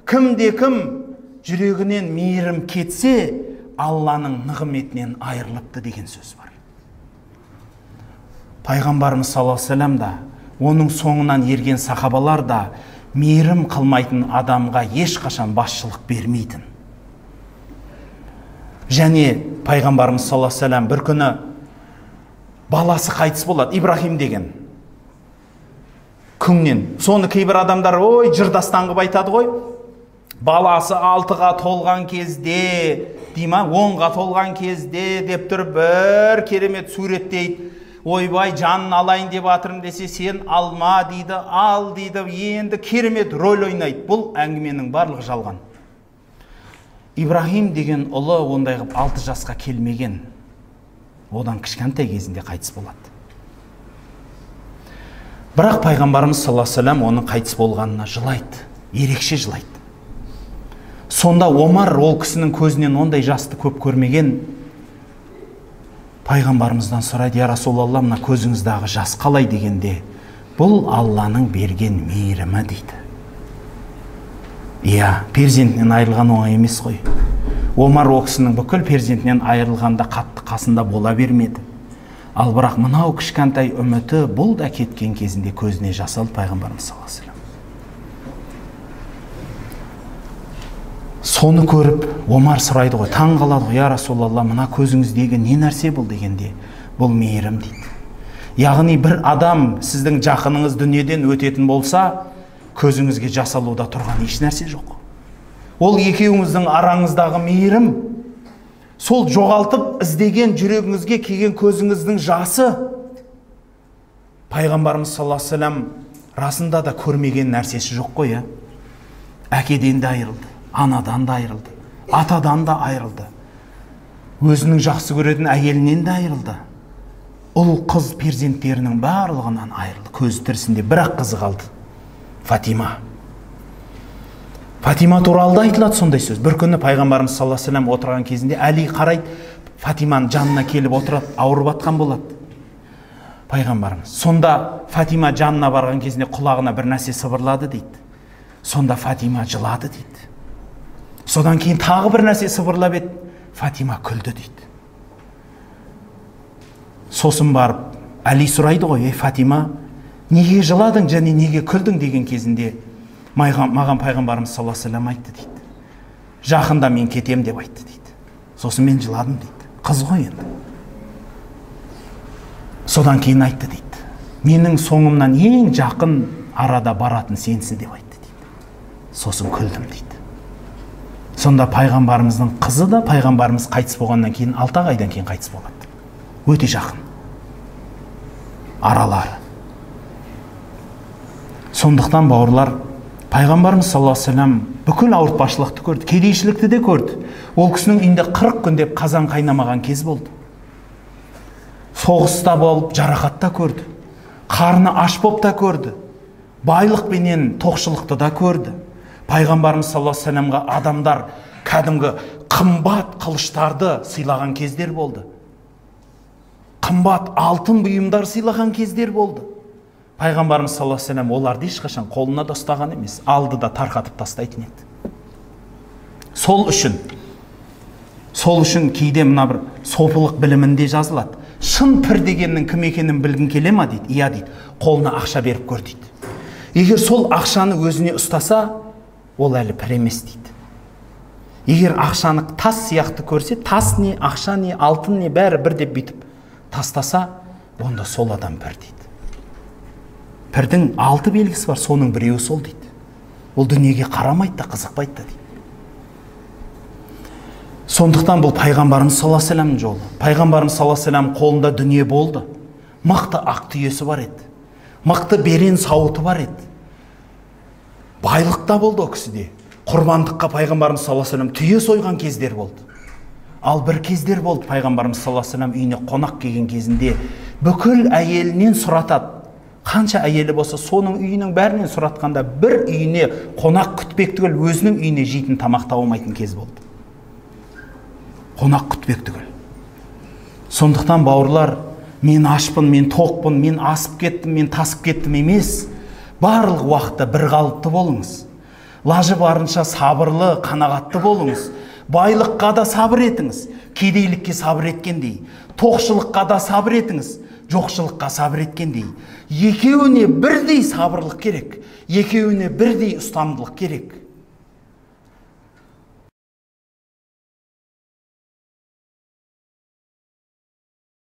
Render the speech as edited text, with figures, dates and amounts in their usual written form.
Кім жүрегінен мейірім кетсе, Алланың нығметінен айырылыпты деген сөз бар. Пайғамбарымыз саллаллаху алейхи вассалам да, оның соңынан ерген сахабалар да мейірім қылмайтын адамға ешқашан басшылық бермейтін. Және пайғамбарымыз саллаллаху алейхи вассалам бір күні баласы қайтыс болады, Ибрахим деген күңнен. Соны кейбір адамдар жырдастан қылып айтады ғой, баласы 6-ға толған кезде, дейма 10-ға толған кезде деп тұрып бір керемет суреттейді. Ойбай, жанын алайын деп атырым десе, сен алма дейді, ал дейді, енді керемет рөл ойнайды. Бұл әңгіменің барлығы жалған. Ибрахим деген ұлы ондай қылып 6 жасқа келмеген, одан кішкентай кезінде қайтыс болады. Бірақ пайғамбарымыз саллаллаху алейхи вассалам оның қайтыс болғанына жылайды, ерекше жылайды. Сонда Омар ол кісінің көзінен ондай жасты көп көрмеген, пайғамбарымыздан сұрайды: я Расулалла, мына көзіңіздағы жас қалай дегенде, бұл Алланың берген мейірімі дейді. Иә, перзентінен айырылған оңай емес қой. Омар ол кісінің бүкіл перзентінен айырылғанда қатты қасында бола бермеді. Ал бірақ мынау кішкентай үміті, бұл да кеткен кезінде көзіне жас алды пайғамбарымыз саллаллаху алейхи вассалам. Соны көріп, Омар сұрайды ғой, таң қалады ғой: я Расулалла, мына көзіңіздегі не нәрсе бұл дегенде, бұл мейірім дейді. Яғни бір адам сіздің жақыныңыз дүниеден өтетін болса, көзіңізге жас алуда тұрған еш нәрсе жоқ. Ол екеуіңіздің араңыздағы мейірім, сол жоғалтып іздеген жүрегіңізге келген көзіңіздің жасы. Пайғамбарымыз саллаллаху алейхи вассалам расында да көрмеген нәрсесі жоқ қой. Әкеден де айырылды, анадан да айырылды, атадан да айырылды, өзінің жақсы көретін әйелінен де айырылды, ұл қыз перзенттерінің барлығынан айырылды. Көзі тірісінде бір-ақ қызы қалды, Фатима. Фатима туралы да айтылады сондай сөз. Бір күні пайғамбарымыз саллаллаху алейхи вассалам отырған кезінде Әли қарайды, Фатиманың жанына келіп отырады, ауырып атқан болады пайғамбарымыз. Сонда Фатима жанына барған кезінде құлағына бір нәрсе сыбырлады дейді. Сонда Фатима жылады дейді. Содан кейін тағы бір нәрсе сыбырлап еді, Фатима күлді дейді. Сосын барып Әли сұрайды ғой: Фатима, неге жыладың және неге күлдің деген кезінде маған пайғамбарымыз саллаллаху алейхи вассалам айтты дейді: жақында мен кетем деп айтты дейді. Сосын мен жыладым дейді. Қыз ғой енді. Содан кейін айтты дейді: менің соңымнан ең жақын арада баратын сенсің деп айтты дейді. Сосын күлдім дейді. Сонда пайғамбарымыздың қызы да пайғамбарымыз қайтыс болғаннан кейін 6 айдан кейін қайтыс болады. Өте жақын аралары. Сондықтан бауырлар, пайғамбарымыз саллаллаху алейхи вассалам бүкіл ауыртпашылықты көрді, кедейшілікті де көрді. Ол кісінің үйінде 40 күн деп қазан қайнамаған кез болды. Соғыста болып жарақатта көрді, қарны аш боп та көрді, байлық пенен тоқшылықты да көрді. Пайғамбарымыз саллаллаху алейхи вассаламға адамдар кәдімгі қымбат қылыштарды сыйлаған кездер болды. Қымбат алтын бұйымдар сыйлаған кездер болды. Пайғамбарымыз саллаллаху алейхи вассалам оларды ешқашан қолына да ұстаған емес, алды да тарқатып тастайтын еді. Сол үшін кейде мына бір сопылық білімінде жазылады: шын пір дегеннің кім екенін білгің келе ма дейді. Иә дейді, қолына ақша беріп көр дейді. Егер сол ақшаны өзіне ұстаса, ол әлі пір емес дейді. Егер ақшаны тас сияқты көрсе, тас не, ақша не, алтын не, бәрі бір деп бүйтіп тастаса, онда сол адам пір дейді. Пірдің 6 белгісі бар, соның біреуі сол дейді. Ол дүниеге қарамайды да, қызықпайды да дейді. Сондықтан бұл пайғамбарымыз саллаллаху алейхи вассаламның жолы. Пайғамбарымыз саллаллаху алейхи вассалам қолында дүние болды. Мықты ақ түйесі бар еді. Мықты берен сауыты бар еді. Байлық та болды о кісіде. Құрбандыққа пайғамбарымыз саллаллаху алейхи вассалам түйе сойған кездер болды. Ал бір кездер болды, пайғамбарымыз саллаллаху алейхи вассалам үйіне қонақ келген кезінде бүкіл әйелінен сұратады. Қанша әйелі болса, соның үйінің бәрінен сұратқанда бір үйіне қонақ күтпек түгіл өзінің үйіне жейтін тамақ табылмайтын кез болды. Қонақ күтпек түгіл. Сондықтан бауырлар, мен ашпын, мен тоқпын, мен асып кеттім, мен тасып кеттім емес. Барлық уақытта бір қалыпты болыңыз. Лажы барынша сабырлы, қанағатты болыңыз. Байлыққа да сабыр етіңіз, кедейлікке сабыр еткендей. Тоқшылыққа да сабыр етіңіз, жоқшылыққа сабыр еткендей. Екеуіне бірдей сабырлық керек, екеуіне бірдей ұстамдылық керек.